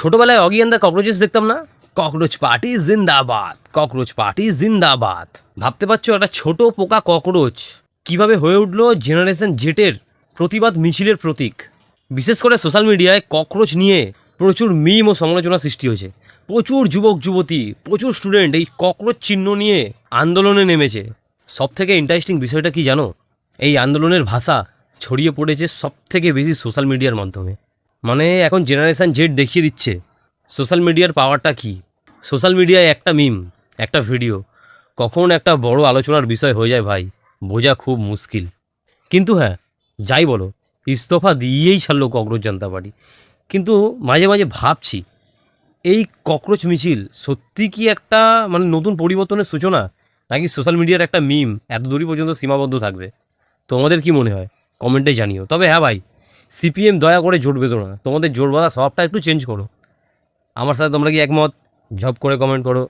ছোটবেলায় অগি and the ককরোচেস দেখতাম না? ককরোচ পার্টি জিন্দাবাদ, ককরোচ পার্টি জিন্দাবাদ। ভাবতে পারছো একটা ছোট পোকা ককরোচ কিভাবে হয়ে উঠলো জেনারেশন জেটের প্রতিবাদ মিছিলের প্রতীক। বিশেষ করে সোশ্যাল মিডিয়ায় ককরোচ নিয়ে প্রচুর মিম ও সমালোচনা সৃষ্টি হয়েছে। প্রচুর যুবক যুবতী, প্রচুর স্টুডেন্ট এই ককরোচ চিহ্ন নিয়ে আন্দোলনে নেমেছে। সব থেকে ইন্টারেস্টিং বিষয়টা কি জানো? এই আন্দোলনের ভাষা ছড়িয়ে পড়েছে সব থেকে বেশি সোশ্যাল মিডিয়ার মাধ্যমে। মানে এখন জেনারেশন জেড দেখিয়ে দিচ্ছে সোশ্যাল মিডিয়ার পাওয়ারটা কী। সোশ্যাল মিডিয়ায় একটা মিম, একটা ভিডিও কখন একটা বড় আলোচনার বিষয় হয়ে যায় ভাই, বোঝা খুব মুশকিল। কিন্তু হ্যাঁ, যাই বলো, ইস্তফা দিয়েই ছাড়লো ককরোচ জনতা পার্টি। কিন্তু মাঝে মাঝে ভাবছি এই ককরোচ মিছিল সত্যি কি একটা নতুন পরিবর্তনের সূচনা, নাকি সোশ্যাল মিডিয়ার একটা মিম এত দূরই পর্যন্ত সীমাবদ্ধ থাকবে? তোমাদের কি মনে হয় কমেন্টে জানিও। তবে হ্যাঁ ভাই, সিপিএম দয়া করে জোট বেঁধো না, তোমাদের জোট বাঁধা স্বভাবটা একটু চেঞ্জ করো। আমার সাথে তোমরা কি একমত? ঝপ করে কমেন্ট করো।